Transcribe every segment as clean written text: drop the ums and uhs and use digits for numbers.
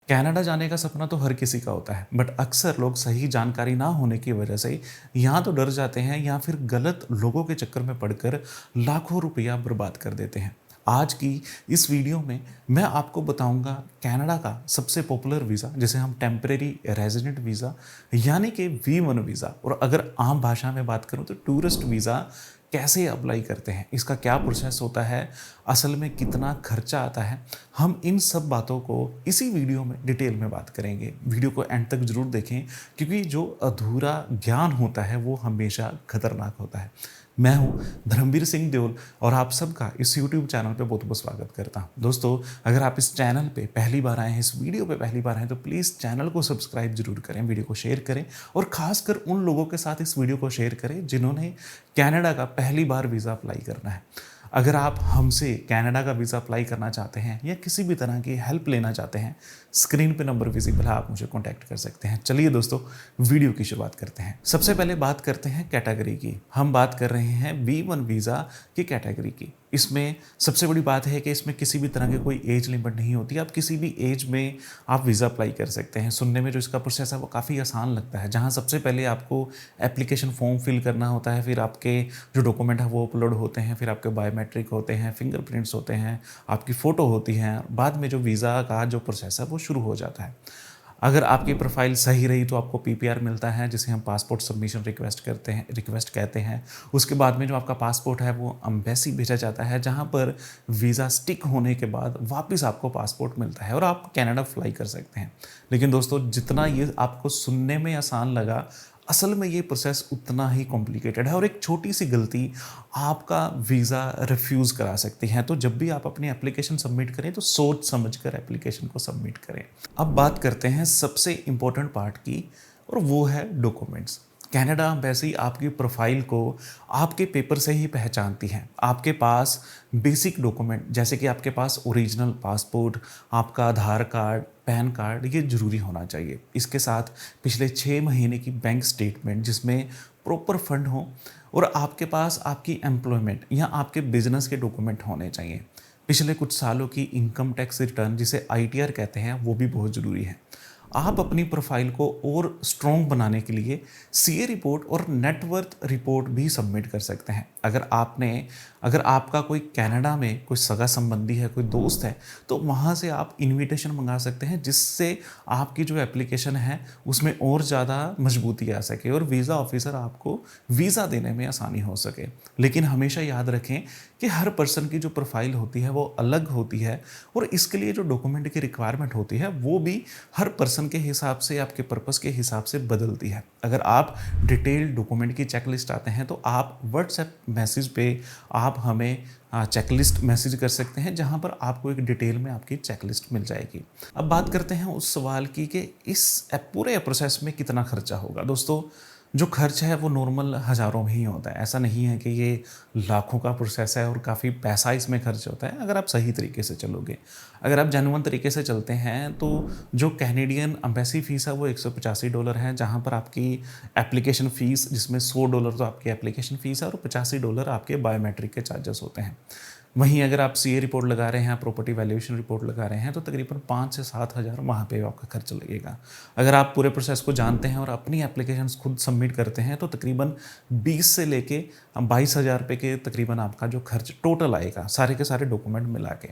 Canada जाने का सपना तो हर किसी का होता है, बट अक्सर लोग सही जानकारी ना होने की वजह से यहाँ तो डर जाते हैं या फिर गलत लोगों के चक्कर में पड़कर लाखों रुपया बर्बाद कर देते हैं। आज की इस वीडियो में मैं आपको बताऊंगा कनाडा का सबसे पॉपुलर वीज़ा जिसे हम टेम्परेरी रेजिडेंट वीज़ा यानी कि V1 वीज़ा, और अगर आम भाषा में बात करूं तो टूरिस्ट वीज़ा कैसे अप्लाई करते हैं, इसका क्या प्रोसेस होता है, असल में कितना खर्चा आता है। हम इन सब बातों को इसी वीडियो में डिटेल में बात करेंगे। वीडियो को एंड तक ज़रूर देखें क्योंकि जो अधूरा ज्ञान होता है वो हमेशा खतरनाक होता है। मैं हूं धर्मवीर सिंह देओल और आप सबका इस YouTube चैनल पे बहुत बहुत स्वागत करता हूं। दोस्तों, अगर आप इस चैनल पे पहली बार आए हैं, इस वीडियो पे पहली बार आए हैं, तो प्लीज़ चैनल को सब्सक्राइब जरूर करें, वीडियो को शेयर करें और खासकर उन लोगों के साथ इस वीडियो को शेयर करें जिन्होंने कनाडा का पहली बार वीज़ा अप्लाई करना है। अगर आप हमसे कनाडा का वीज़ा अप्लाई करना चाहते हैं या किसी भी तरह की हेल्प लेना चाहते हैं, स्क्रीन पे नंबर विजिबल है, आप मुझे कांटेक्ट कर सकते हैं। चलिए दोस्तों, वीडियो की शुरुआत करते हैं। सबसे पहले बात करते हैं कैटेगरी की। हम बात कर रहे हैं V1 वीज़ा की कैटेगरी की। इसमें सबसे बड़ी बात है कि इसमें किसी भी तरह की कोई एज लिमिट नहीं होती। आप किसी भी एज में आप वीज़ा अप्लाई कर सकते हैं। सुनने में जो इसका प्रोसेस है वो काफ़ी आसान लगता है, जहाँ सबसे पहले आपको एप्लीकेशन फॉर्म फिल करना होता है, फिर आपके जो डॉक्यूमेंट है वो अपलोड होते हैं, फिर आपके बायोमेट्रिक होते हैं, फिंगरप्रिंट्स होते हैं, आपकी फ़ोटो होती है। बाद में जो वीज़ा का जो प्रोसेस है वो शुरू हो जाता है। अगर आपकी प्रोफाइल सही रही तो आपको PPR मिलता है, जिसे हम पासपोर्ट सबमिशन रिक्वेस्ट कहते हैं। उसके बाद में जो आपका पासपोर्ट है वो एम्बेसी भेजा जाता है, जहाँ पर वीज़ा स्टिक होने के बाद वापस आपको पासपोर्ट मिलता है और आप कनाडा फ्लाई कर सकते हैं। लेकिन दोस्तों, जितना ये आपको सुनने में आसान लगा, असल में ये प्रोसेस उतना ही कॉम्प्लिकेटेड है और एक छोटी सी गलती आपका वीज़ा रिफ्यूज़ करा सकती है। तो जब भी आप अपनी एप्लीकेशन सबमिट करें तो सोच समझ कर एप्लीकेशन को सबमिट करें। अब बात करते हैं सबसे इम्पोर्टेंट पार्ट की, और वो है डॉक्यूमेंट्स। कनाडा एम्बेसी आपकी प्रोफाइल को आपके पेपर से ही पहचानती है। आपके पास बेसिक डॉक्यूमेंट जैसे कि आपके पास ओरिजिनल पासपोर्ट, आपका आधार कार्ड, पैन कार्ड, ये ज़रूरी होना चाहिए। इसके साथ पिछले 6 महीने की बैंक स्टेटमेंट जिसमें प्रॉपर फंड हो, और आपके पास आपकी एम्प्लॉयमेंट या आपके बिजनेस के डॉक्यूमेंट होने चाहिए। पिछले कुछ सालों की इनकम टैक्स रिटर्न जिसे ITR कहते हैं वो भी बहुत ज़रूरी है। आप अपनी प्रोफाइल को और स्ट्रॉन्ग बनाने के लिए CA रिपोर्ट और नेटवर्थ रिपोर्ट भी सबमिट कर सकते हैं। अगर आपका कोई कनाडा में कोई सगा संबंधी है, कोई दोस्त है, तो वहाँ से आप इनविटेशन मंगा सकते हैं, जिससे आपकी जो एप्लीकेशन है उसमें और ज़्यादा मजबूती आ सके और वीज़ा ऑफिसर आपको वीज़ा देने में आसानी हो सके। लेकिन हमेशा याद रखें कि हर पर्सन की जो प्रोफाइल होती है वो अलग होती है, और इसके लिए जो डॉक्यूमेंट की रिक्वायरमेंट होती है वो भी हर पर्सन के हिसाब से, आपके पर्पस के हिसाब से बदलती है। अगर आप डिटेल्ड डॉक्यूमेंट की चेकलिस्ट आते हैं तो आप व्हाट्सएप मैसेज पे आप हमें चेकलिस्ट मैसेज कर सकते हैं, जहां पर आपको एक डिटेल में आपकी चेकलिस्ट मिल जाएगी। अब बात करते हैं उस सवाल की कि इस पूरे प्रोसेस में कितना खर्चा होगा। दोस्तों, जो खर्च है वो नॉर्मल हज़ारों में ही होता है। ऐसा नहीं है कि ये लाखों का प्रोसेस है और काफ़ी पैसा इसमें खर्च होता है, अगर आप सही तरीके से चलोगे। अगर आप जेन्युइन तरीके से चलते हैं तो जो कैनेडियन एम्बेसी फ़ीस है वो $185 है, जहाँ पर आपकी एप्लीकेशन फ़ीस, जिसमें $100 तो आपकी एप्लीकेशन फ़ीस है और $85 आपके बायोमेट्रिक के चार्जेस होते हैं। वहीं अगर आप CA रिपोर्ट लगा रहे हैं, प्रॉपर्टी वैल्यूएशन रिपोर्ट लगा रहे हैं, तो तकरीबन 5 से 7 हज़ार वहाँ पे आपका खर्च लगेगा। अगर आप पूरे प्रोसेस को जानते हैं और अपनी एप्लीकेशंस खुद सबमिट करते हैं तो तकरीबन 20 से लेके 22 हज़ार रुपये के तकरीबन आपका जो खर्च टोटल आएगा, सारे के सारे डॉक्यूमेंट मिला के।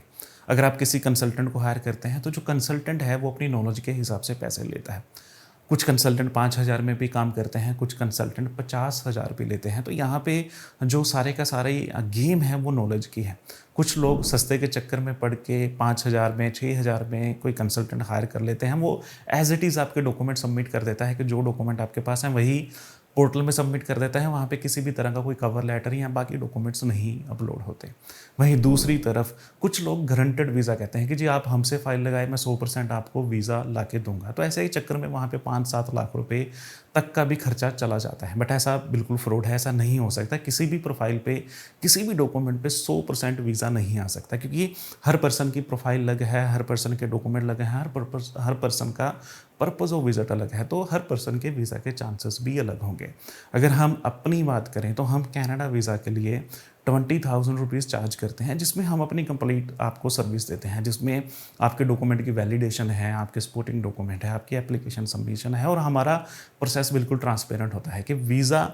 अगर आप किसी कंसल्टेंट को हायर करते हैं तो जो कंसल्टेंट है वो अपनी नॉलेज के हिसाब से पैसे लेता है। कुछ कंसल्टेंट 5,000 में भी काम करते हैं, कुछ कंसल्टेंट 50,000 भी लेते हैं। तो यहाँ पे जो सारे का सारा ही गेम है वो नॉलेज की है। कुछ लोग सस्ते के चक्कर में पड़ के 5,000 में, 6,000 में कोई कंसल्टेंट हायर कर लेते हैं। वो एज इट इज़ आपके डॉक्यूमेंट सबमिट कर देता है कि जो डॉक्यूमेंट आपके पास हैं वही पोर्टल में सबमिट कर देता है। वहाँ पे किसी भी तरह का कोई कवर लेटर या बाकी डॉक्यूमेंट्स नहीं अपलोड होते। वहीं दूसरी तरफ कुछ लोग गारंटेड वीज़ा कहते हैं कि जी आप हमसे फाइल लगाए, मैं 100% आपको वीज़ा ला के दूंगा। तो ऐसे ही चक्कर में वहाँ पे 5-7 लाख रुपए तक का भी खर्चा चला जाता है। बट ऐसा बिल्कुल फ्रॉड है, ऐसा नहीं हो सकता। किसी भी प्रोफाइल पे, किसी भी डॉक्यूमेंट पे 100% वीज़ा नहीं आ सकता, क्योंकि हर पर्सन की प्रोफाइल अलग है, हर पर्सन के डॉक्यूमेंट अलग हैं, हर पर्सन का पर्पज़ ऑफ विज़िट अलग है, तो हर पर्सन के वीज़ा के चांसेस भी अलग होंगे। अगर हम अपनी बात करें तो हम कनाडा वीज़ा के लिए ₹20,000 चार्ज करते हैं, जिसमें हम अपनी कंप्लीट आपको सर्विस देते हैं, जिसमें आपके डॉक्यूमेंट की वैलिडेशन है, आपके सपोर्टिंग डॉक्यूमेंट है, आपकी एप्लीकेशन सबमिशन है और हमारा प्रोसेस बिल्कुल ट्रांसपेरेंट होता है कि वीज़ा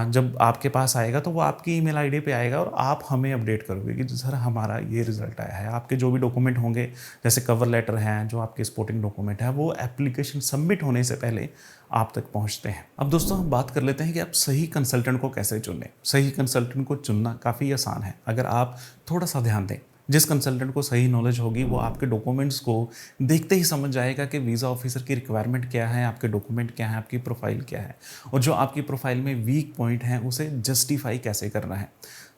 जब आपके पास आएगा तो वो आपकी ईमेल आईडी पे आएगा और आप हमें अपडेट करोगे कि सर हमारा ये रिज़ल्ट आया है। आपके जो भी डॉक्यूमेंट होंगे, जैसे कवर लेटर हैं, जो आपके सपोर्टिंग डॉक्यूमेंट है, वो एप्लीकेशन सबमिट होने से पहले आप तक पहुंचते हैं। अब दोस्तों हम बात कर लेते हैं कि आप सही कंसल्टेंट को कैसे चुनें। सही कंसल्टेंट को चुनना काफ़ी आसान है अगर आप थोड़ा सा ध्यान दें। जिस कंसल्टेंट को सही नॉलेज होगी वो आपके डॉक्यूमेंट्स को देखते ही समझ जाएगा कि वीज़ा ऑफिसर की रिक्वायरमेंट क्या है, आपके डॉक्यूमेंट क्या है, आपकी प्रोफाइल क्या है और जो आपकी प्रोफाइल में वीक पॉइंट है उसे जस्टिफाई कैसे करना है।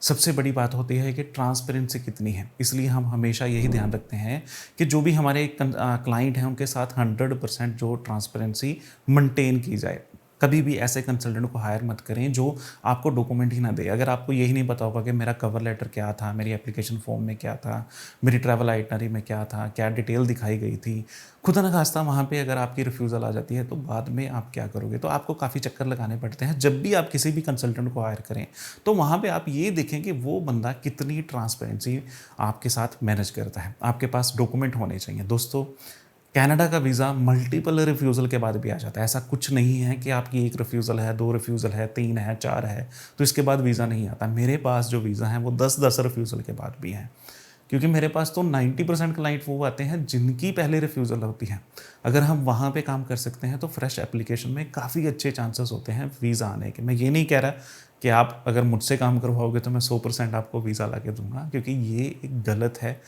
सबसे बड़ी बात होती है कि ट्रांसपेरेंसी कितनी है, इसलिए हम हमेशा यही ध्यान रखते हैं कि जो भी हमारे क्लाइंट हैं उनके साथ 100% जो ट्रांसपेरेंसी मेंटेन की जाए। कभी भी ऐसे कंसल्टेंट को हायर मत करें जो आपको डॉक्यूमेंट ही ना दे। अगर आपको यही नहीं पता होगा कि मेरा कवर लेटर क्या था, मेरी एप्लीकेशन फॉर्म में क्या था, मेरी ट्रैवल आइटनरी में क्या था, क्या डिटेल दिखाई गई थी, खुदा न खास्ता वहाँ पे अगर आपकी रिफ्यूज़ल आ जाती है तो बाद में आप क्या करोगे। तो आपको काफ़ी चक्कर लगाने पड़ते हैं। जब भी आप किसी भी कंसल्टेंट को हायर करें तो वहाँ पे आप ये देखें कि वो बंदा कितनी ट्रांसपेरेंसी आपके साथ मैनेज करता है। आपके पास डॉक्यूमेंट होने चाहिए। दोस्तों, कनाडा का वीज़ा मल्टीपल रिफ्यूज़ल के बाद भी आ जाता है। ऐसा कुछ नहीं है कि आपकी 1 रिफ्यूज़ल है, 2 रिफ्यूज़ल है, 3 है, 4 है तो इसके बाद वीज़ा नहीं आता। मेरे पास जो वीज़ा हैं वो 10-10 रिफ्यूज़ल के बाद भी हैं, क्योंकि मेरे पास तो 90% क्लाइंट वो आते हैं जिनकी पहले रिफ्यूज़ल होती है। अगर हम वहाँ पे काम कर सकते हैं तो फ्रेश एप्लीकेशन में काफ़ी अच्छे चांसेस होते हैं वीज़ा आने के। मैं ये नहीं कह रहा कि आप अगर मुझसे काम करवाओगे तो मैं 100% आपको वीज़ा ला के दूँगा, क्योंकि ये एक गलत है।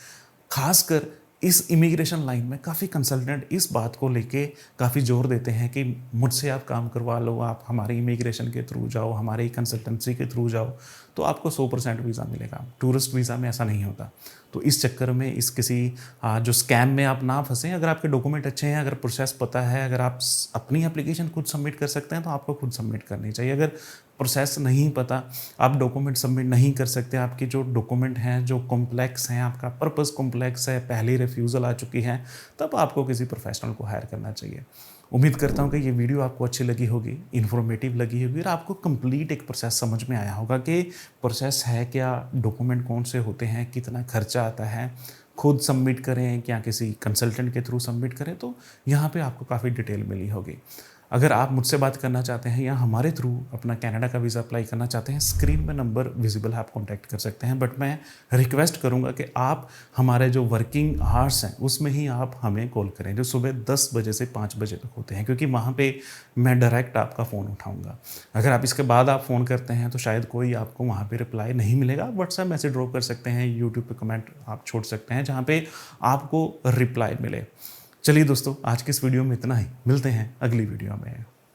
ख़ासकर इस इमिग्रेशन लाइन में काफ़ी कंसल्टेंट इस बात को लेके काफ़ी ज़ोर देते हैं कि मुझसे आप काम करवा लो, आप हमारे इमिग्रेशन के थ्रू जाओ, हमारी कंसल्टेंसी के थ्रू जाओ तो आपको 100% वीज़ा मिलेगा। टूरिस्ट वीज़ा में ऐसा नहीं होता। तो इस चक्कर में इस किसी जो स्कैम में आप ना फंसें। अगर आपके डॉक्यूमेंट अच्छे हैं, अगर प्रोसेस पता है, अगर आप अपनी एप्लीकेशन खुद सबमिट कर सकते हैं तो आपको खुद सबमिट करनी चाहिए। अगर प्रोसेस नहीं पता, आप डॉक्यूमेंट सबमिट नहीं कर सकते, आपके जो डॉक्यूमेंट हैं जो कॉम्प्लेक्स हैं, आपका पर्पस कॉम्प्लेक्स है, पहली रिफ्यूज़ल आ चुकी है, तब आपको किसी प्रोफेशनल को हायर करना चाहिए। उम्मीद करता हूँ कि ये वीडियो आपको अच्छी लगी होगी, इन्फॉर्मेटिव लगी होगी और आपको कंप्लीट एक प्रोसेस समझ में आया होगा कि प्रोसेस है क्या, डॉक्यूमेंट कौन से होते हैं, कितना खर्चा आता है, खुद सबमिट करें क्या किसी कंसल्टेंट के थ्रू सबमिट करें। तो यहाँ पे आपको काफ़ी डिटेल मिली होगी। अगर आप मुझसे बात करना चाहते हैं या हमारे थ्रू अपना कनाडा का वीज़ा अप्लाई करना चाहते हैं, स्क्रीन पे नंबर विजिबल है, आप कॉन्टैक्ट कर सकते हैं। बट मैं रिक्वेस्ट करूंगा कि आप हमारे जो वर्किंग आवर्स हैं उसमें ही आप हमें कॉल करें, जो सुबह 10 बजे से 5 बजे तक होते हैं, क्योंकि वहाँ पे मैं डायरेक्ट आपका फ़ोन उठाऊँगा। अगर आप इसके बाद आप फ़ोन करते हैं तो शायद कोई आपको वहाँ पर रिप्लाई नहीं मिलेगा। आप व्हाट्सएप मैसेज ड्रॉप कर सकते हैं, यूट्यूब पर कमेंट आप छोड़ सकते हैं जहाँ पर आपको रिप्लाई मिले। चलिए दोस्तों, आज की इस वीडियो में इतना ही। मिलते हैं अगली वीडियो में।